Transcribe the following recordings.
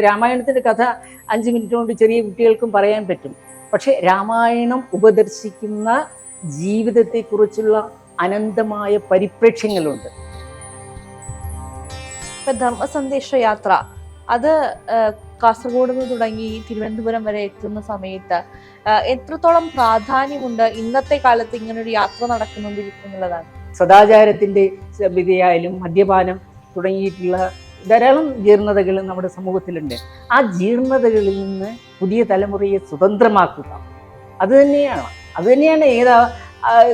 രാമായണത്തിന്റെ കഥ 5 മിനിറ്റ് കൊണ്ട് ചെറിയ കുട്ടികൾക്കും പറയാൻ പറ്റും. പക്ഷെ രാമായണം ഉപദർശിക്കുന്ന ജീവിതത്തെക്കുറിച്ചുള്ള അനന്തമായ പരിപ്രേക്ഷ്യങ്ങളുണ്ട്. ഇപ്പൊ ധർമ്മസന്ദേശ യാത്ര അത് കാസർഗോഡ് നിന്ന് തുടങ്ങി തിരുവനന്തപുരം വരെ എത്തുന്ന സമയത്ത് എത്രത്തോളം പ്രാധാന്യമുണ്ട് ഇന്നത്തെ കാലത്ത് ഇങ്ങനൊരു യാത്ര നടക്കുന്നുള്ളതാണ്. സദാചാരത്തിന്റെ വിധിയായാലും മദ്യപാനം തുടങ്ങിയിട്ടുള്ള ധാരാളം ജീർണതകൾ നമ്മുടെ സമൂഹത്തിലുണ്ട്. ആ ജീർണതകളിൽ നിന്ന് പുതിയ തലമുറയെ സ്വതന്ത്രമാക്കുക അത് തന്നെയാണ് ഏത്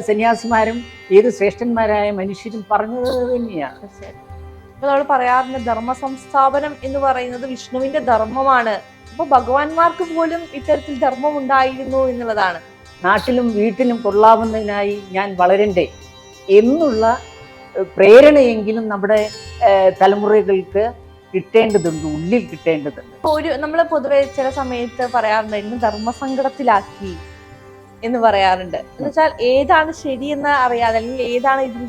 സന്യാസിമാരും ഏത് ശ്രേഷ്ഠന്മാരായ മനുഷ്യരും പറഞ്ഞത് തന്നെയാണ്. ഇപ്പൊ നമ്മൾ പറയാറുണ്ട് ധർമ്മ സംസ്ഥാപനം എന്ന് പറയുന്നത് വിഷ്ണുവിന്റെ ധർമ്മമാണ്. അപ്പൊ ഭഗവാന്മാർക്ക് പോലും ഇത്തരത്തിൽ ധർമ്മം ഉണ്ടായിരുന്നു എന്നുള്ളതാണ്. നാട്ടിലും വീട്ടിലും കൊള്ളാവുന്നതിനായി ഞാൻ വളരണ്ടേ എന്നുള്ള പ്രേരണയെങ്കിലും നമ്മുടെ തലമുറകൾക്ക് കിട്ടേണ്ടതുണ്ട്, ഉള്ളിൽ കിട്ടേണ്ടതുണ്ട്. നമ്മള് പൊതുവെ ചില സമയത്ത് പറയാറുണ്ട് ഇന്ന് ധർമ്മസങ്കടത്തിലാക്കി എന്ന് പറയാറുണ്ട്. എന്ന് വെച്ചാൽ ഏതാണ് ശരിയെന്ന് അറിയാതെ, അല്ലെങ്കിൽ ഏതാണ് ഇതിൽ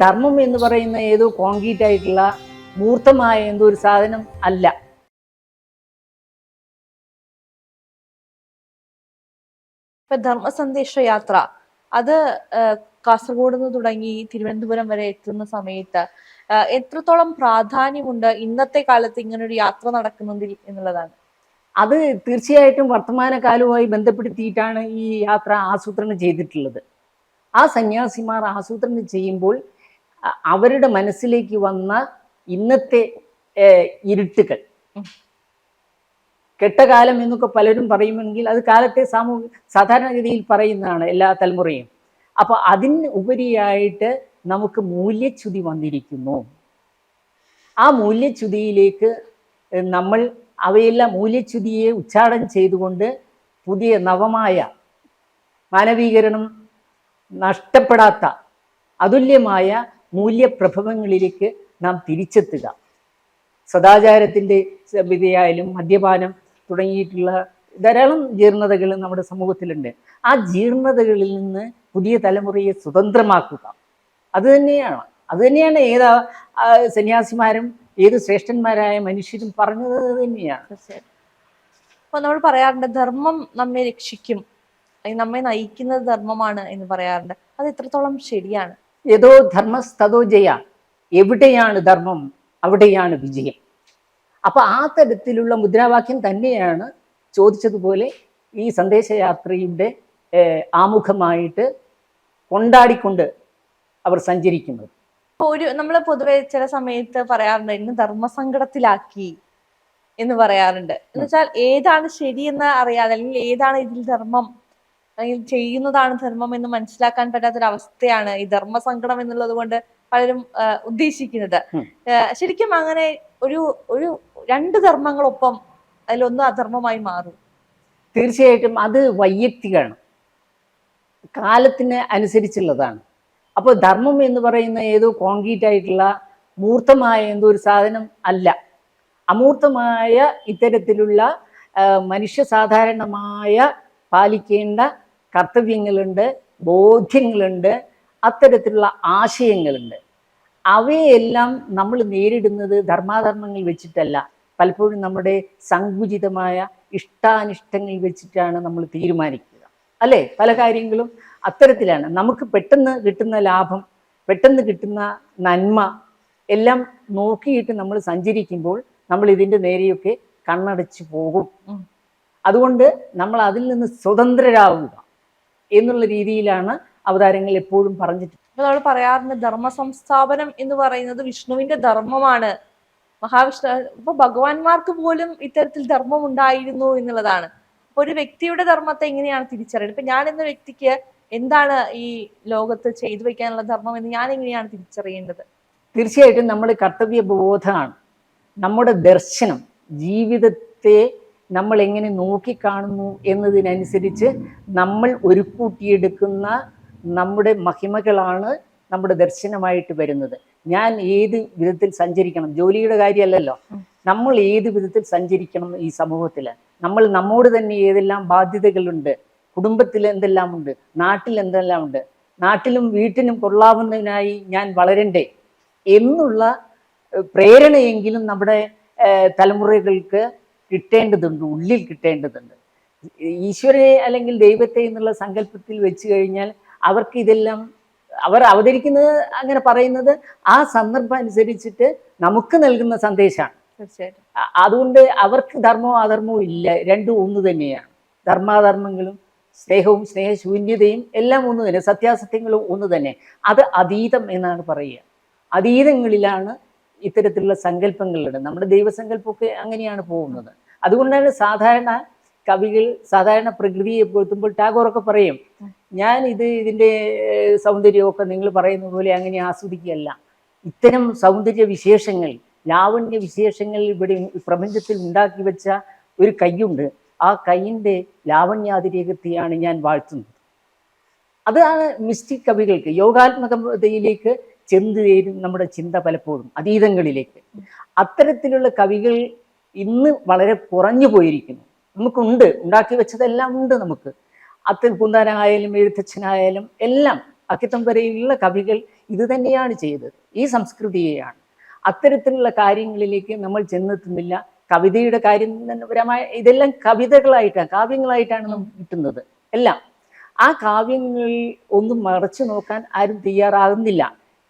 ധർമ്മം എന്ന് പറയുന്ന ഏതോ കോൺക്രീറ്റ് ആയിട്ടുള്ള മൂർത്തമായ എന്തോ ഒരു സാധനം അല്ല. ഇപ്പൊ ധർമ്മസന്ദേശ യാത്ര അത് കാസർഗോഡ് നിന്ന് തുടങ്ങി തിരുവനന്തപുരം വരെ എത്തുന്ന സമയത്ത് എത്രത്തോളം പ്രാധാന്യമുണ്ട് ഇന്നത്തെ കാലത്ത് ഇങ്ങനൊരു യാത്ര നടക്കുന്നുണ്ടിൽ എന്നുള്ളതാണ്. അത് തീർച്ചയായിട്ടും വർത്തമാനകാലവുമായി ബന്ധപ്പെടുത്തിയിട്ടാണ് ഈ യാത്ര ആസൂത്രണം ചെയ്തിട്ടുള്ളത്. ആ സന്യാസിമാർ ആസൂത്രണം ചെയ്യുമ്പോൾ അവരുടെ മനസ്സിലേക്ക് വന്ന ഇന്നത്തെ ഇരുട്ടുകൾ, കെട്ടകാലം എന്നൊക്കെ പലരും പറയുമെങ്കിൽ അത് കാലത്തെ സാധാരണഗതിയിൽ പറയുന്നതാണ് എല്ലാ തലമുറയും. അപ്പൊ അതിന് ഉപരിയായിട്ട് നമുക്ക് മൂല്യച്യുതി വന്നിരിക്കുന്നു. ആ മൂല്യച്യുതിയിലേക്ക് നമ്മൾ അവയെല്ലാം മൂല്യച്യുതിയെ ഉച്ചാടനം ചെയ്തുകൊണ്ട് പുതിയ നവമായ മാനവീകരണം നഷ്ടപ്പെടാത്ത അതുല്യമായ മൂല്യപ്രഭവങ്ങളിലേക്ക് നാം തിരിച്ചെത്തുക. സദാചാരത്തിൻ്റെ വിധിയായാലും മദ്യപാനം തുടങ്ങിയിട്ടുള്ള ധാരാളം ജീർണതകൾ നമ്മുടെ സമൂഹത്തിലുണ്ട്. ആ ജീർണതകളിൽ നിന്ന് പുതിയ തലമുറയെ സ്വതന്ത്രമാക്കുക അത് തന്നെയാണ് ഏത് സന്യാസിമാരും ഏത് ശ്രേഷ്ഠന്മാരായ മനുഷ്യരും പറഞ്ഞത് തന്നെയാണ്. അപ്പൊ നമ്മൾ പറയാറുണ്ട് ധർമ്മം നമ്മെ രക്ഷിക്കും, നമ്മെ നയിക്കുന്നത് ധർമ്മമാണ് എന്ന് പറയാറുണ്ട്. അത് എത്രത്തോളം ശരിയാണ്? ഏതോ ധർമ്മസ്തോ ജയ, എവിടെയാണ് ധർമ്മം അവിടെയാണ് വിജയം. അപ്പൊ ആ തരത്തിലുള്ള മുദ്രാവാക്യം തന്നെയാണ് ചോദിച്ചതുപോലെ ഈ സന്ദേശയാത്രയുടെ ആമുഖമായിട്ട് കൊണ്ടാടിക്കൊണ്ട് അവർ സഞ്ചരിക്കുന്നത്. നമ്മൾ പൊതുവെ ചില സമയത്ത് പറയാറുണ്ട് ഇന്ന് ധർമ്മസങ്കടത്തിലാക്കി എന്ന് പറയാറുണ്ട്. എന്ന് വെച്ചാൽ ഏതാണ് ശരിയെന്ന് അറിയാതെ, അല്ലെങ്കിൽ ഏതാണ് ഇതിൽ ധർമ്മം, അല്ലെങ്കിൽ ചെയ്യുന്നതാണ് ധർമ്മം എന്ന് മനസ്സിലാക്കാൻ പറ്റാത്തൊരവസ്ഥയാണ് ഈ ധർമ്മസങ്കടം എന്നുള്ളത് കൊണ്ട് പലരും ഉദ്ദേശിക്കുന്നത്. ശരിക്കും അങ്ങനെ ഒരു രണ്ട് ധർമ്മങ്ങളൊപ്പം അതിലൊന്ന് അധർമ്മമായി മാറും. തീർച്ചയായിട്ടും അത് വൈയക്തികമാണ്, കാലത്തിന് അനുസരിച്ചുള്ളതാണ്. അപ്പോൾ ധർമ്മം എന്ന് പറയുന്ന ഏതോ കോൺക്രീറ്റ് ആയിട്ടുള്ള മൂർത്തമായ എന്തോ ഒരു സാധനം അല്ല. അമൂർത്തമായ ഇത്തരത്തിലുള്ള മനുഷ്യ സാധാരണമായ പാലിക്കേണ്ട കർത്തവ്യങ്ങളുണ്ട്, ബോധ്യങ്ങളുണ്ട്, അത്തരത്തിലുള്ള ആശയങ്ങളുണ്ട്. അവയെല്ലാം നമ്മൾ നേരിടുന്നത് ധർമാധർമ്മങ്ങൾ വെച്ചിട്ടല്ല, പലപ്പോഴും നമ്മുടെ സങ്കുചിതമായ ഇഷ്ടാനിഷ്ടങ്ങൾ വെച്ചിട്ടാണ് നമ്മൾ തീരുമാനിക്കുക, അല്ലേ? പല കാര്യങ്ങളും അത്തരത്തിലാണ്. നമുക്ക് പെട്ടെന്ന് കിട്ടുന്ന ലാഭം, പെട്ടെന്ന് കിട്ടുന്ന നന്മ എല്ലാം നോക്കിയിട്ട് നമ്മൾ സഞ്ചരിക്കുമ്പോൾ നമ്മൾ ഇതിൻ്റെ നേരെയൊക്കെ കണ്ണടച്ചു പോകും. അതുകൊണ്ട് നമ്മൾ അതിൽ നിന്ന് സ്വതന്ത്രരാകുക എന്നുള്ള രീതിയിലാണ് അവതാരങ്ങൾ എപ്പോഴും പറഞ്ഞിട്ടുള്ളത്. നമ്മൾ പറയാറുണ്ട് ധർമ്മ സംസ്ഥാപനം എന്ന് പറയുന്നത് വിഷ്ണുവിന്റെ ധർമ്മമാണ്. മഹാവിഷ്ണു ഇപ്പൊ ഭഗവാന്മാർക്ക് പോലും ഇത്തരത്തിൽ ധർമ്മം ഉണ്ടായിരുന്നു എന്നുള്ളതാണ്. അപ്പൊ ഒരു വ്യക്തിയുടെ ധർമ്മത്തെ എങ്ങനെയാണ് തിരിച്ചറിയുന്നത്? ഇപ്പൊ ഞാൻ എന്ന വ്യക്തിക്ക് എന്താണ് ഈ ലോകത്ത് ചെയ്തു വെക്കാനുള്ള ധർമ്മം എന്ന് ഞാൻ എങ്ങനെയാണ് തിരിച്ചറിയേണ്ടത്? തീർച്ചയായിട്ടും നമ്മൾ കർത്തവ്യബോധമാണ് നമ്മുടെ ദർശനം. ജീവിതത്തെ നമ്മൾ എങ്ങനെ നോക്കിക്കാണുന്നു എന്നതിനനുസരിച്ച് നമ്മൾ ഒരുക്കൂട്ടിയെടുക്കുന്ന നമ്മുടെ മഹിമകളാണ് നമ്മുടെ ദർശനമായിട്ട് വരുന്നത്. ഞാൻ ഏത് വിധത്തിൽ സഞ്ചരിക്കണം, ജോലിയുടെ കാര്യമല്ലല്ലോ, നമ്മൾ ഏത് വിധത്തിൽ സഞ്ചരിക്കണം ഈ സമൂഹത്തിൽ, നമ്മൾ നമ്മോട് തന്നെ ഏതെല്ലാം ബാധ്യതകളുണ്ട്, കുടുംബത്തിൽ എന്തെല്ലാം ഉണ്ട്, നാട്ടിൽ എന്തെല്ലാം ഉണ്ട്, നാട്ടിലും വീട്ടിനും കൊള്ളാവുന്നതിനായി ഞാൻ വളരണ്ടേ എന്നുള്ള പ്രേരണയെങ്കിലും നമ്മുടെ തലമുറകൾക്ക് കിട്ടേണ്ടതുണ്ട്, ഉള്ളിൽ കിട്ടേണ്ടതുണ്ട്. ഈശ്വരനെ അല്ലെങ്കിൽ ദൈവത്തെ എന്നുള്ള സങ്കല്പത്തിൽ വെച്ച് കഴിഞ്ഞാൽ അവർക്ക് ഇതെല്ലാം അവർ അവതരിക്കുന്നത് അങ്ങനെ പറയുന്നത് ആ സന്ദർഭം അനുസരിച്ചിട്ട് നമുക്ക് നൽകുന്ന സന്ദേശമാണ്. തീർച്ചയായിട്ടും. അതുകൊണ്ട് അവർക്ക് ധർമ്മവും അധർമ്മവും ഇല്ല, രണ്ടും ഒന്ന് തന്നെയാണ്. ധർമാധർമ്മങ്ങളും സ്നേഹവും സ്നേഹശൂന്യതയും എല്ലാം ഒന്ന് തന്നെ, സത്യാസത്യങ്ങളും ഒന്ന് തന്നെ. അത് അതീതം എന്നാണ് പറയുക. അതീതങ്ങളിലാണ് ഇത്തരത്തിലുള്ള സങ്കല്പങ്ങളുണ്ട്. നമ്മുടെ ദൈവസങ്കല്പമൊക്കെ അങ്ങനെയാണ് പോകുന്നത്. അതുകൊണ്ടാണ് സാധാരണ കവികൾ സാധാരണ പ്രകൃതിയെ പോറ്റുമ്പോൾ ടാഗോറൊക്കെ പറയും, ഞാൻ ഇതിൻ്റെ സൗന്ദര്യമൊക്കെ നിങ്ങൾ പറയുന്ന പോലെ അങ്ങനെ ആസ്വദിക്കുകയല്ല. ഇത്തരം സൗന്ദര്യ വിശേഷങ്ങൾ, ലാവണ്യ വിശേഷങ്ങൾ ഇവിടെ പ്രപഞ്ചത്തിൽ ഉണ്ടാക്കി വെച്ച ഒരു കൈയുണ്ട്. ആ കൈയിൻ്റെ ലാവണ്യാതിരേകത്തെയാണ് ഞാൻ വാഴ്ത്തുന്നത്. അതാണ് മിസ്റ്റിക് കവികൾക്ക്, യോഗാത്മകതയിലേക്ക് ചെന്ന് ചേരും നമ്മുടെ ചിന്ത പലപ്പോഴും അതീതങ്ങളിലേക്ക്. അത്തരത്തിലുള്ള കവികൾ ഇന്ന് വളരെ കുറഞ്ഞു പോയിരിക്കുന്നു. നമുക്കുണ്ട്, ഉണ്ടാക്കി വെച്ചതെല്ലാം ഉണ്ട് നമുക്ക്. അത്തൻ പൂന്താനായാലും എഴുത്തച്ഛനായാലും എല്ലാം അക്കിത്തം വരെയുള്ള കവികൾ ഇത് തന്നെയാണ് ചെയ്തത്, ഈ സംസ്കൃതിയെയാണ്. അത്തരത്തിലുള്ള കാര്യങ്ങളിലേക്ക് നമ്മൾ ചെന്നെത്തുന്നില്ല. കവിതയുടെ കാര്യം പരമായ ഇതെല്ലാം കവിതകളായിട്ടാണ്, കാവ്യങ്ങളായിട്ടാണ് നമുക്ക് കിട്ടുന്നത് എല്ലാം. ആ കാവ്യങ്ങളിൽ ഒന്നും മറച്ചു നോക്കാൻ ആരും തയ്യാറാകുന്നില്ല.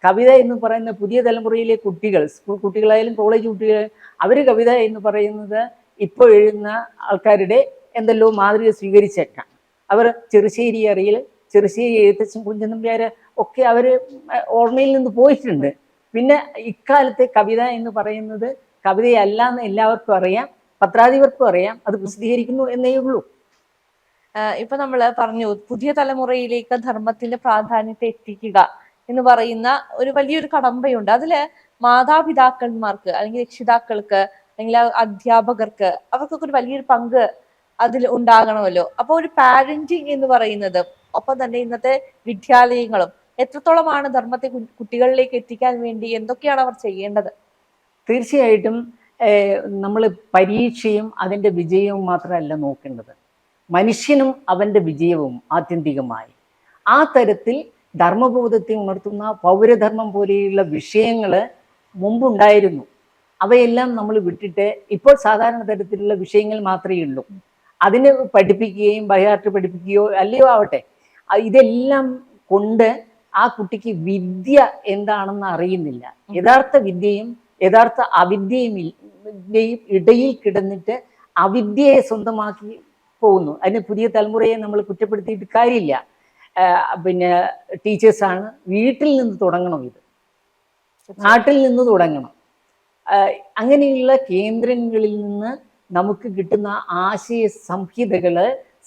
കവിത എന്ന് പറയുന്ന പുതിയ തലമുറയിലെ കുട്ടികൾ, സ്കൂൾ കുട്ടികളായാലും കോളേജ് കുട്ടികൾ, അവർ കവിത എന്ന് പറയുന്നത് ഇപ്പോൾ എഴുതുന്ന ആൾക്കാരുടെ എന്തെല്ലോ മാതൃക സ്വീകരിച്ചേക്കാം. അവർ ചെറുശ്ശേരി അറിയൽ, ചെറുശ്ശേരി എഴുത്തച്ഛൻ, കുഞ്ചൻ നമ്പ്യാർ ഒക്കെ അവർ ഓർമ്മയിൽ നിന്ന് പോയിട്ടുണ്ട്. പിന്നെ ഇക്കാലത്തെ കവിത എന്ന് പറയുന്നത് കവിതയല്ല എന്ന് എല്ലാവർക്കും അറിയാം, പത്രാധിപർക്കും അറിയാം, അത് പ്രസിദ്ധീകരിക്കുന്നു എന്നേ ഉള്ളൂ. ഇപ്പൊ നമ്മൾ പറഞ്ഞു പുതിയ തലമുറയിലേക്ക് ധർമ്മത്തിന്റെ പ്രാധാന്യത്തെ എത്തിക്കുക എന്ന് പറയുന്ന ഒരു വലിയൊരു കടമ്പയുണ്ട്. അതില് മാതാപിതാക്കന്മാർക്ക് അല്ലെങ്കിൽ രക്ഷിതാക്കൾക്ക് അല്ലെങ്കിൽ അധ്യാപകർക്ക് അവർക്കൊക്കെ ഒരു വലിയൊരു പങ്ക് അതിൽ ഉണ്ടാകണമല്ലോ. അപ്പൊ ഒരു പാരന്റിങ് എന്ന് പറയുന്നത്, ഒപ്പം തന്നെ ഇന്നത്തെ വിദ്യാലയങ്ങളും എത്രത്തോളമാണ് ധർമ്മത്തെ കുട്ടികളിലേക്ക് എത്തിക്കാൻ വേണ്ടി എന്തൊക്കെയാണ് അവർ ചെയ്യേണ്ടത്? തീർച്ചയായിട്ടും നമ്മൾ പരീക്ഷയും അതിൻ്റെ വിജയവും മാത്രമല്ല നോക്കേണ്ടത്, മനുഷ്യനും അവൻ്റെ വിജയവും ആത്യന്തികമായി. ആ തരത്തിൽ ധർമ്മബോധത്തെ ഉണർത്തുന്ന പൗരധർമ്മം പോലെയുള്ള വിഷയങ്ങൾ മുമ്പുണ്ടായിരുന്നു. അവയെല്ലാം നമ്മൾ വിട്ടിട്ട് ഇപ്പോൾ സാധാരണ തരത്തിലുള്ള വിഷയങ്ങൾ മാത്രമേ ഉള്ളൂ. അതിന് പഠിപ്പിക്കുകയും ബൈഹാർട്ട് പഠിപ്പിക്കുകയോ അല്ലയോ ആവട്ടെ, ഇതെല്ലാം കൊണ്ട് ആ കുട്ടിക്ക് വിദ്യ എന്താണെന്ന് അറിയുന്നില്ല. യഥാർത്ഥ വിദ്യയും യഥാർത്ഥ അവിദ്യയും ഇടയിൽ കിടന്നിട്ട് അവിദ്യയെ സ്വന്തമാക്കി പോകുന്നു. അതിന് പുതിയ തലമുറയെ നമ്മൾ കുറ്റപ്പെടുത്തിയിട്ട് കാര്യമില്ല. പിന്നെ ടീച്ചേഴ്സാണ്, വീട്ടിൽ നിന്ന് തുടങ്ങണം, ഇത് നാട്ടിൽ നിന്ന് തുടങ്ങണം. അങ്ങനെയുള്ള കേന്ദ്രങ്ങളിൽ നിന്ന് നമുക്ക് കിട്ടുന്ന ആശയ സംഹിതകൾ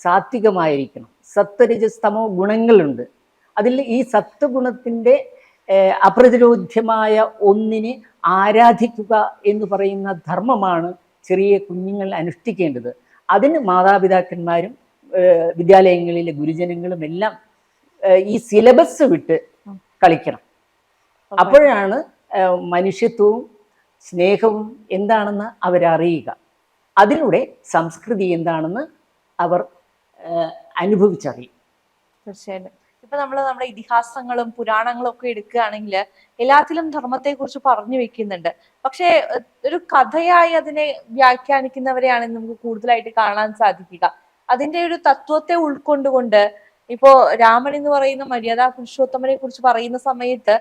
സാത്വികമായിരിക്കണം. സത്വരജസ്തമോ ഗുണങ്ങളുണ്ട്. അതിൽ ഈ സത്വഗുണത്തിൻ്റെ അപ്രതിരോധ്യമായ ഒന്നിനെ ആരാധിക്കുക എന്ന് പറയുന്ന ധർമ്മമാണ് ചെറിയ കുഞ്ഞുങ്ങൾ അനുഷ്ഠിക്കേണ്ടത്. അതിന് മാതാപിതാക്കന്മാരും വിദ്യാലയങ്ങളിലെ ഗുരുജനങ്ങളും എല്ലാം ഈ സിലബസ് വിട്ട് കളിക്കണം. അപ്പോഴാണ് മനുഷ്യത്വവും സ്നേഹവും എന്താണെന്ന് അവരറിയുക. അതിലൂടെ സംസ്കൃതി എന്താണെന്ന് അവർ അനുഭവിച്ചറിയും. തീർച്ചയായിട്ടും. ഇപ്പൊ നമ്മൾ നമ്മുടെ ഇതിഹാസങ്ങളും പുരാണങ്ങളും ഒക്കെ എടുക്കുകയാണെങ്കിൽ എല്ലാത്തിലും ധർമ്മത്തെ കുറിച്ച് പറഞ്ഞു വെക്കുന്നുണ്ട്. പക്ഷെ ഒരു കഥയായി അതിനെ വ്യാഖ്യാനിക്കുന്നവരെയാണ് നമുക്ക് കൂടുതലായിട്ട് കാണാൻ സാധിക്കുക. അതിന്റെ ഒരു തത്വത്തെ ഉൾക്കൊണ്ടുകൊണ്ട് ഇപ്പോ രാമൻ എന്ന് പറയുന്ന മര്യാദാ പുരുഷോത്തമനെ കുറിച്ച് പറയുന്ന സമയത്ത്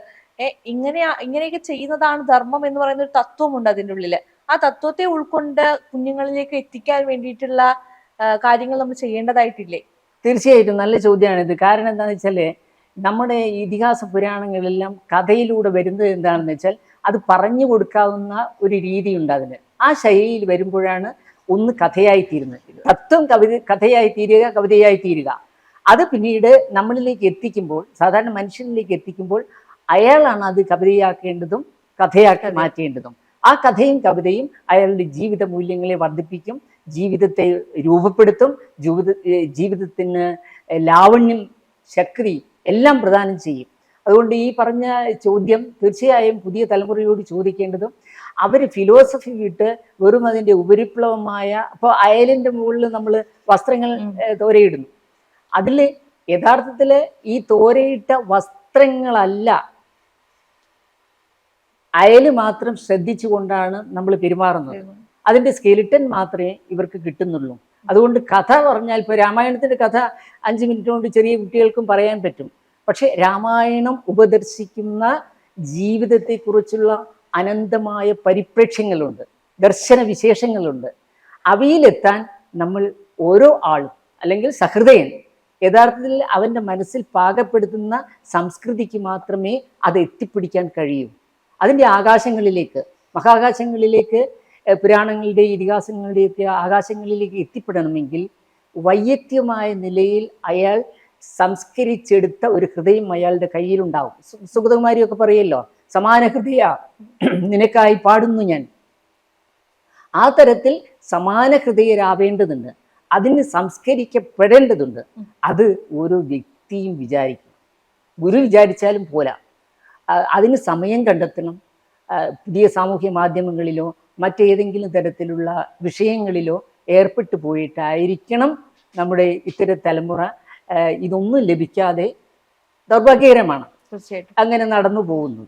ഇങ്ങനെയൊക്കെ ചെയ്യുന്നതാണ് ധർമ്മം എന്ന് പറയുന്ന ഒരു തത്വമുണ്ട് അതിൻ്റെ ഉള്ളില്. ആ തത്വത്തെ ഉൾക്കൊണ്ട് കുഞ്ഞുങ്ങളിലേക്ക് എത്തിക്കാൻ വേണ്ടിയിട്ടുള്ള കാര്യങ്ങൾ നമ്മൾ ചെയ്യേണ്ടതായിട്ടില്ലേ? തീർച്ചയായിട്ടും നല്ല ചോദ്യമാണിത്. കാരണം എന്താണെന്ന് വെച്ചാൽ നമ്മുടെ ഇതിഹാസ പുരാണങ്ങളെല്ലാം കഥയിലൂടെ വരുന്നത് എന്താണെന്ന് വെച്ചാൽ അത് പറഞ്ഞു കൊടുക്കാവുന്ന ഒരു രീതിയുണ്ട് അതിന്. ആ ശൈലിയിൽ വരുമ്പോഴാണ് ഒന്ന് കഥയായി തീരുന്നത്. തത്വം കഥയായി തീരുക, കവിതയായി തീരുക. അത് പിന്നീട് നമ്മളിലേക്ക് എത്തിക്കുമ്പോൾ, സാധാരണ മനുഷ്യനിലേക്ക് എത്തിക്കുമ്പോൾ അയാളാണ് അത് കവിതയാക്കേണ്ടതും കഥയാക്കി മാറ്റേണ്ടതും. ആ കഥയും കവിതയും അയാളുടെ ജീവിത മൂല്യങ്ങളെ വർദ്ധിപ്പിക്കും, ജീവിതത്തെ രൂപപ്പെടുത്തും, ജീവിതത്തിന് ലാവണ്യം, ശക്തി എല്ലാം പ്രദാനം ചെയ്യും. അതുകൊണ്ട് ഈ പറഞ്ഞ ചോദ്യം തീർച്ചയായും പുതിയ തലമുറയോട് ചോദിക്കേണ്ടതും, അവർ ഫിലോസഫി വിട്ട് വെറും അതിൻ്റെ ഉപരിപ്ലവമായ, അപ്പോൾ അയലിൻ്റെ മുകളിൽ നമ്മൾ വസ്ത്രങ്ങൾ തോരയിടുന്നു, അതിൽ യഥാർത്ഥത്തിൽ ഈ തോരയിട്ട വസ്ത്രങ്ങളല്ല, അയൽ മാത്രം ശ്രദ്ധിച്ചുകൊണ്ടാണ് നമ്മൾ പെരുമാറുന്നത്. അതിൻ്റെ സ്കെലിട്ടൻ മാത്രമേ ഇവർക്ക് കിട്ടുന്നുള്ളൂ. അതുകൊണ്ട് കഥ പറഞ്ഞാൽ ഇപ്പോൾ രാമായണത്തിൻ്റെ കഥ 5 മിനിറ്റ് കൊണ്ട് ചെറിയ കുട്ടികൾക്കും പറയാൻ പറ്റും. പക്ഷെ രാമായണം ഉപദർശിക്കുന്ന ജീവിതത്തെക്കുറിച്ചുള്ള അനന്തമായ പരിപ്രേക്ഷ്യങ്ങളുണ്ട്, ദർശന വിശേഷങ്ങളുണ്ട്. അവയിലെത്താൻ നമ്മൾ ഓരോ ആളും അല്ലെങ്കിൽ സഹൃദയൻ യഥാർത്ഥത്തിൽ അവൻ്റെ മനസ്സിൽ പാകപ്പെടുത്തുന്ന സംസ്കൃതിക്ക് മാത്രമേ അത് എത്തിപ്പിടിക്കാൻ കഴിയൂ. അതിൻ്റെ ആകാശങ്ങളിലേക്ക്, മഹാകാശങ്ങളിലേക്ക്, പുരാണങ്ങളുടെ ഇതിഹാസങ്ങളുടെയൊക്കെ ആകാശങ്ങളിലേക്ക് എത്തിപ്പെടണമെങ്കിൽ വൈയക്തികമായ നിലയിൽ അയാൾ സംസ്കരിച്ചെടുത്ത ഒരു ഹൃദയം അയാളുടെ കയ്യിലുണ്ടാവും. സുഗതകുമാരിയൊക്കെ പറയല്ലോ, സമാന ഹൃദയ നിനക്കായി പാടുന്നു ഞാൻ. ആ തരത്തിൽ സമാന ഹൃദയരാവേണ്ടതുണ്ട്, അതിന് സംസ്കരിക്കപ്പെടേണ്ടതുണ്ട്. അത് ഓരോ വ്യക്തിയും വിചാരിക്കും. ഗുരു വിചാരിച്ചാലും പോരാ, അതിന് സമയം കണ്ടെത്തണം. പുതിയ സാമൂഹ്യ മാധ്യമങ്ങളിലോ മറ്റേതെങ്കിലും തരത്തിലുള്ള വിഷയങ്ങളിലോ ഏർപ്പെട്ടു പോയിട്ടായിരിക്കണം നമ്മുടെ ഇത്തരം തലമുറ ഇതൊന്നും ലഭിക്കാതെ ദൗർഭാഗ്യകരമാണ് തീർച്ചയായിട്ടും അങ്ങനെ നടന്നു പോകുന്നു.